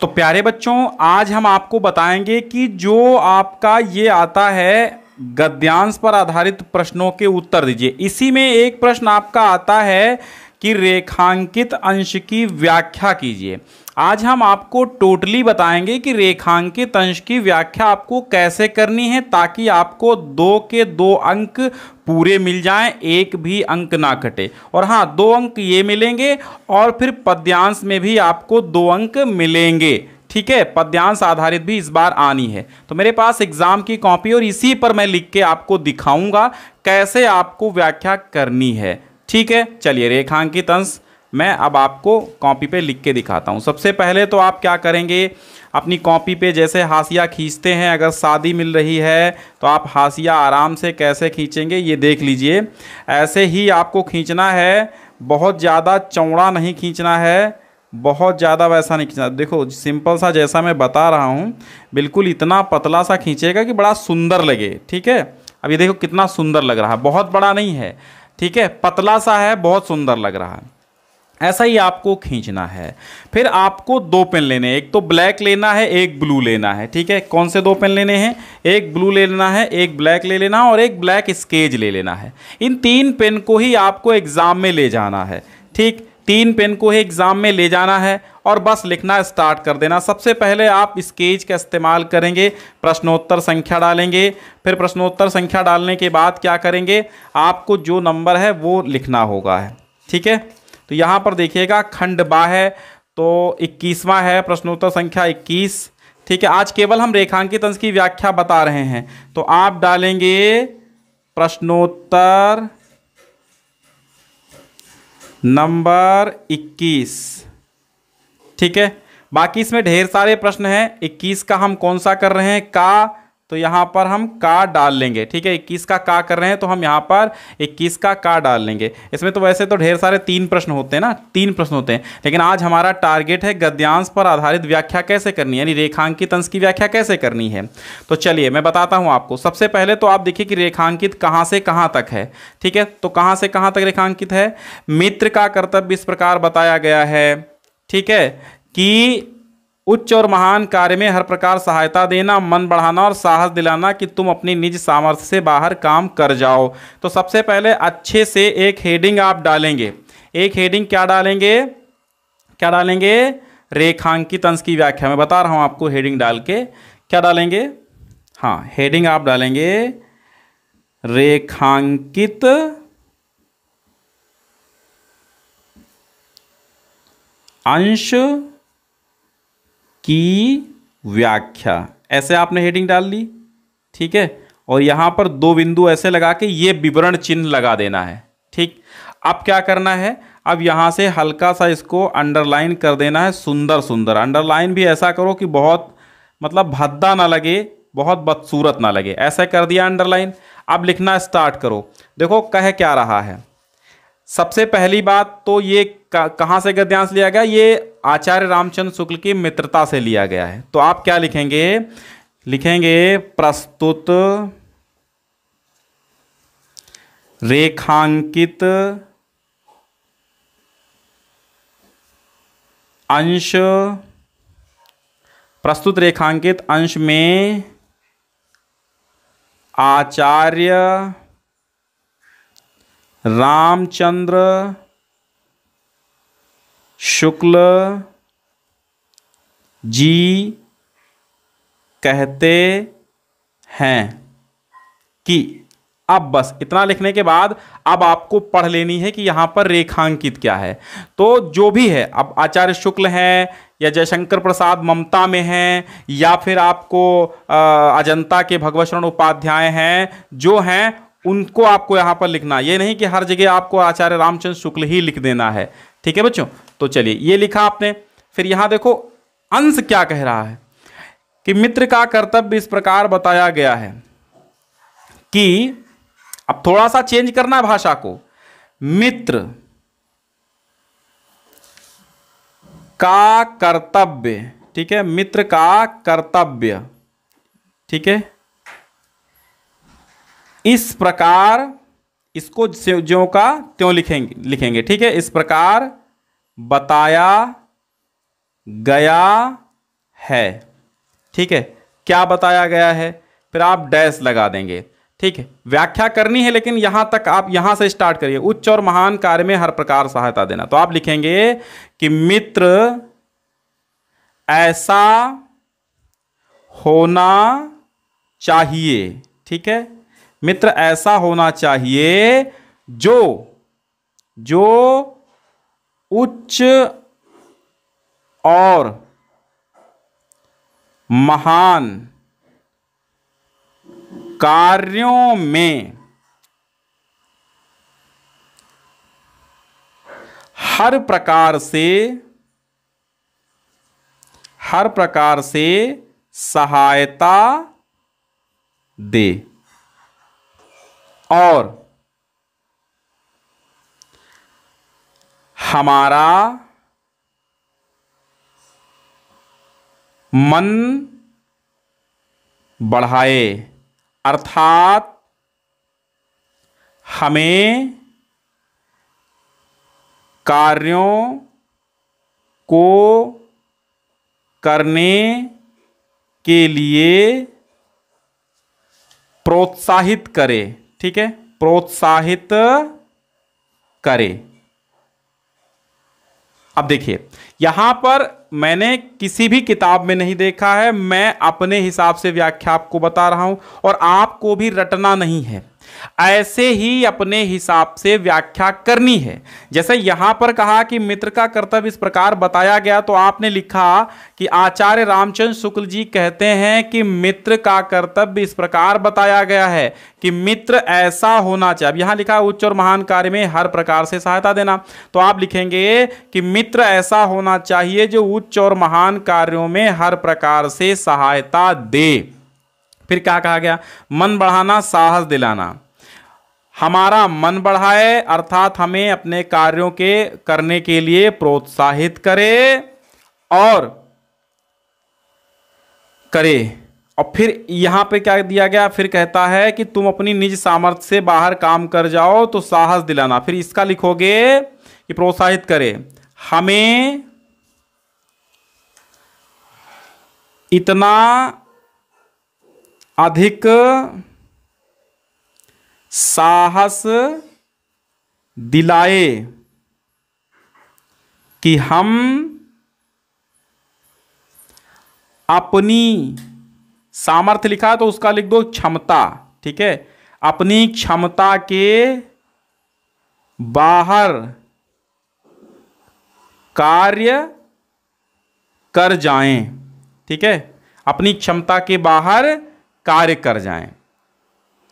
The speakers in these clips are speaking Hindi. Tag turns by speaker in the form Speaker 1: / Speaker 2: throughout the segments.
Speaker 1: तो प्यारे बच्चों, आज हम आपको बताएंगे कि जो आपका ये आता है गद्यांश पर आधारित प्रश्नों के उत्तर दीजिए। इसी में एक प्रश्न आपका आता है कि रेखांकित अंश की व्याख्या कीजिए। आज हम आपको टोटली बताएंगे कि रेखांकित अंश की व्याख्या आपको कैसे करनी है ताकि आपको 2 के 2 अंक पूरे मिल जाएं, एक भी अंक ना कटे। और हाँ, 2 अंक ये मिलेंगे और फिर पद्यांश में भी आपको 2 अंक मिलेंगे। ठीक है, पद्यांश आधारित भी इस बार आनी है। तो मेरे पास एग्जाम की कॉपी और इसी पर मैं लिख के आपको दिखाऊंगा कैसे आपको व्याख्या करनी है। ठीक है, चलिए रेखांकित अंश मैं अब आपको कॉपी पे लिख के दिखाता हूँ। सबसे पहले तो आप क्या करेंगे, अपनी कॉपी पे जैसे हाशिया खींचते हैं, अगर सादी मिल रही है तो आप हाशिया आराम से कैसे खींचेंगे ये देख लीजिए। ऐसे ही आपको खींचना है, बहुत ज़्यादा चौड़ा नहीं खींचना है, बहुत ज़्यादा वैसा नहीं खींचना। देखो सिंपल सा जैसा मैं बता रहा हूँ, बिल्कुल इतना पतला सा खींचेगा कि बड़ा सुंदर लगे। ठीक है, अब ये देखो कितना सुंदर लग रहा है, बहुत बड़ा नहीं है। ठीक है, पतला सा है, बहुत सुंदर लग रहा है। ऐसा ही आपको खींचना है। फिर आपको 2 पेन लेने हैं, एक तो ब्लैक लेना है, एक ब्लू लेना है। ठीक है, कौन से 2 पेन लेने हैं, एक ब्लू ले लेना है, एक ब्लैक ले लेना और एक ब्लैक स्केच ले लेना है। इन 3 पेन को ही आपको एग्जाम में ले जाना है। ठीक, 3 पेन को ही एग्जाम में ले जाना है और बस लिखना स्टार्ट कर देना। सबसे पहले आप स्केच का इस्तेमाल करेंगे, प्रश्नोत्तर संख्या डालेंगे। फिर प्रश्नोत्तर संख्या डालने के बाद क्या करेंगे, आपको जो नंबर है वो लिखना होगा है। ठीक है, तो यहाँ पर देखिएगा खंड बा है तो 21वां है, प्रश्नोत्तर संख्या 21। ठीक है, आज केवल हम रेखांकित अंश की व्याख्या बता रहे हैं, तो आप डालेंगे प्रश्नोत्तर नंबर 21। ठीक है, बाकी इसमें ढेर सारे प्रश्न हैं। 21 का हम कौन सा कर रहे हैं, का, तो यहाँ पर हम का डाल लेंगे। ठीक है, 21 का का कर रहे हैं तो हम यहाँ पर 21 का डाल लेंगे। इसमें तो वैसे तो ढेर सारे 3 प्रश्न होते हैं ना, 3 प्रश्न होते हैं, लेकिन आज हमारा टारगेट है गद्यांश पर आधारित व्याख्या कैसे करनी है, यानी रेखांकित अंश की व्याख्या कैसे करनी है। तो चलिए मैं बताता हूँ आपको। सबसे पहले तो आप देखिए कि रेखांकित कहाँ से कहाँ तक है। ठीक है, तो कहाँ से कहाँ तक रेखांकित है। मित्र का कर्तव्य इस प्रकार बताया गया है, ठीक है, कि उच्च और महान कार्य में हर प्रकार सहायता देना, मन बढ़ाना और साहस दिलाना कि तुम अपनी निज सामर्थ्य से बाहर काम कर जाओ। तो सबसे पहले अच्छे से एक हेडिंग आप डालेंगे। एक हेडिंग क्या डालेंगे, क्या डालेंगे, रेखांकित अंश की व्याख्या। मैं बता रहा हूं आपको हेडिंग डाल के क्या डालेंगे। हाँ, हेडिंग आप डालेंगे रेखांकित अंश की व्याख्या, ऐसे आपने हेडिंग डाल ली। ठीक है, और यहां पर 2 बिंदु ऐसे लगा के ये विवरण चिन्ह लगा देना है। ठीक, अब क्या करना है, अब यहां से हल्का सा इसको अंडरलाइन कर देना है, सुंदर सुंदर। अंडरलाइन भी ऐसा करो कि बहुत मतलब भद्दा ना लगे, बहुत बदसूरत ना लगे। ऐसा कर दिया अंडरलाइन। अब लिखना स्टार्ट करो। देखो कह क्या रहा है। सबसे पहली बात तो ये कहाँ से गद्यांश लिया गया, ये आचार्य रामचंद्र शुक्ल की मित्रता से लिया गया है। तो आप क्या लिखेंगे, लिखेंगे प्रस्तुत रेखांकित अंश, प्रस्तुत रेखांकित अंश में आचार्य रामचंद्र शुक्ल जी कहते हैं कि, अब बस इतना लिखने के बाद अब आपको पढ़ लेनी है कि यहां पर रेखांकित क्या है। तो जो भी है, अब आचार्य शुक्ल हैं या जयशंकर प्रसाद ममता में हैं या फिर आपको अजंता के भगवत शरण उपाध्याय हैं, जो हैं उनको आपको यहां पर लिखना। ये नहीं कि हर जगह आपको आचार्य रामचंद्र शुक्ल ही लिख देना है। ठीक है बच्चों, तो चलिए ये लिखा आपने। फिर यहां देखो अंश क्या कह रहा है कि मित्र का कर्तव्य इस प्रकार बताया गया है कि, अब थोड़ा सा चेंज करना है भाषा को, मित्र का कर्तव्य। ठीक है, मित्र का कर्तव्य। ठीक है, इस प्रकार, इसको ज्यों का त्यों लिखेंगे। ठीक है, इस प्रकार बताया गया है। ठीक है, क्या बताया गया है, फिर आप डैश लगा देंगे। ठीक है, व्याख्या करनी है लेकिन यहां तक आप यहां से स्टार्ट करिए। उच्च और महान कार्य में हर प्रकार सहायता देना, तो आप लिखेंगे कि मित्र ऐसा होना चाहिए। ठीक है, मित्र ऐसा होना चाहिए जो उच्च और महान कार्यों में हर प्रकार से सहायता दे और हमारा मन बढ़ाए, अर्थात हमें कार्यों को करने के लिए प्रोत्साहित करे। ठीक है, प्रोत्साहित करे। अब देखिए, यहां पर मैंने किसी भी किताब में नहीं देखा है, मैं अपने हिसाब से व्याख्या आपको बता रहा हूं और आपको भी रटना नहीं है, ऐसे ही अपने हिसाब से व्याख्या करनी है। जैसे यहां पर कहा कि मित्र का कर्तव्य इस प्रकार बताया गया, तो आपने लिखा कि आचार्य रामचंद्र शुक्ल जी कहते हैं कि मित्र का कर्तव्य इस प्रकार बताया गया है कि मित्र ऐसा होना चाहिए। अब यहां लिखा है उच्च और महान कार्य में हर प्रकार से सहायता देना, तो आप लिखेंगे कि मित्र ऐसा होना चाहिए जो उच्च और महान कार्यों में हर प्रकार से सहायता दे। फिर क्या कहा गया, मन बढ़ाना, साहस दिलाना, हमारा मन बढ़ाए अर्थात हमें अपने कार्यों के करने के लिए प्रोत्साहित करे और फिर यहां पे क्या दिया गया, फिर कहता है कि तुम अपनी निज सामर्थ्य से बाहर काम कर जाओ, तो साहस दिलाना। फिर इसका लिखोगे कि प्रोत्साहित करे, हमें इतना अधिक साहस दिलाए कि हम अपनी सामर्थ्य लिखा तो उसका लिख दो क्षमता। ठीक है, अपनी क्षमता के बाहर कार्य कर जाएं। ठीक है, अपनी क्षमता के बाहर कार्य कर जाएं।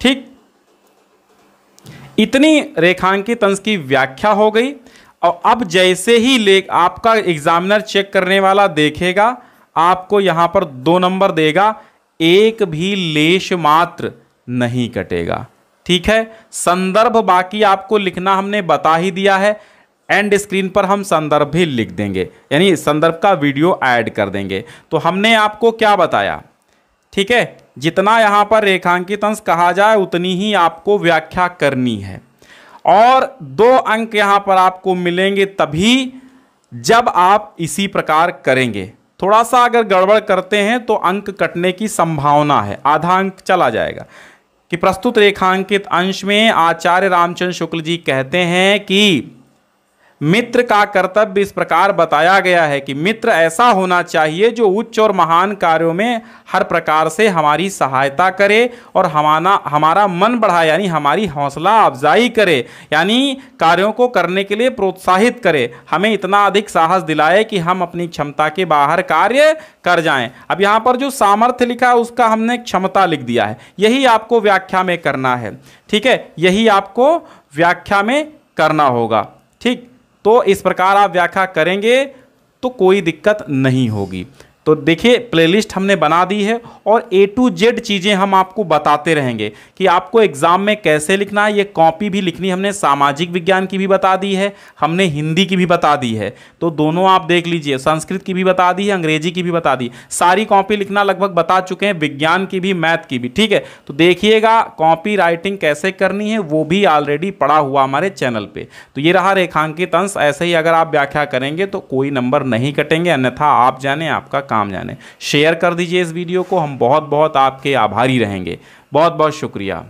Speaker 1: ठीक, इतनी रेखांकित अंश की व्याख्या हो गई। और अब जैसे ही आपका एग्जामिनर चेक करने वाला देखेगा, आपको यहां पर 2 नंबर देगा, एक भी लेश मात्र नहीं कटेगा। ठीक है, संदर्भ बाकी आपको लिखना हमने बता ही दिया है, एंड स्क्रीन पर हम संदर्भ भी लिख देंगे, यानी संदर्भ का वीडियो ऐड कर देंगे। तो हमने आपको क्या बताया, ठीक है, जितना यहां पर रेखांकित अंश कहा जाए उतनी ही आपको व्याख्या करनी है। और 2 अंक यहां पर आपको मिलेंगे तभी जब आप इसी प्रकार करेंगे। थोड़ा सा अगर गड़बड़ करते हैं तो अंक कटने की संभावना है, आधा अंक चला जाएगा। कि प्रस्तुत रेखांकित अंश में आचार्य रामचंद्र शुक्ल जी कहते हैं कि मित्र का कर्तव्य इस प्रकार बताया गया है कि मित्र ऐसा होना चाहिए जो उच्च और महान कार्यों में हर प्रकार से हमारी सहायता करे और हमारा मन बढ़ाए, यानी हमारी हौसला अफजाई करे, यानी कार्यों को करने के लिए प्रोत्साहित करे, हमें इतना अधिक साहस दिलाए कि हम अपनी क्षमता के बाहर कार्य कर जाएं। अब यहाँ पर जो सामर्थ्य लिखा है उसका हमने क्षमता लिख दिया है, यही आपको व्याख्या में करना है। ठीक है, यही आपको व्याख्या में करना होगा। ठीक, तो इस प्रकार आप व्याख्या करेंगे तो कोई दिक्कत नहीं होगी। तो देखिए, प्लेलिस्ट हमने बना दी है और A to Z चीज़ें हम आपको बताते रहेंगे कि आपको एग्जाम में कैसे लिखना है। ये कॉपी भी लिखनी हमने सामाजिक विज्ञान की भी बता दी है, हमने हिंदी की भी बता दी है, तो दोनों आप देख लीजिए, संस्कृत की भी बता दी है, अंग्रेजी की भी बता दी, सारी कॉपी लिखना लगभग बता चुके हैं, विज्ञान की भी, मैथ की भी। ठीक है, तो देखिएगा कॉपी राइटिंग कैसे करनी है वो भी ऑलरेडी पड़ा हुआ हमारे चैनल पर। तो ये रहा रेखांकित अंश, ऐसे ही अगर आप व्याख्या करेंगे तो कोई नंबर नहीं कटेंगे, अन्यथा आप जाने आपका काम जाने। शेयर कर दीजिए इस वीडियो को, हम बहुत बहुत आपके आभारी रहेंगे। बहुत बहुत शुक्रिया।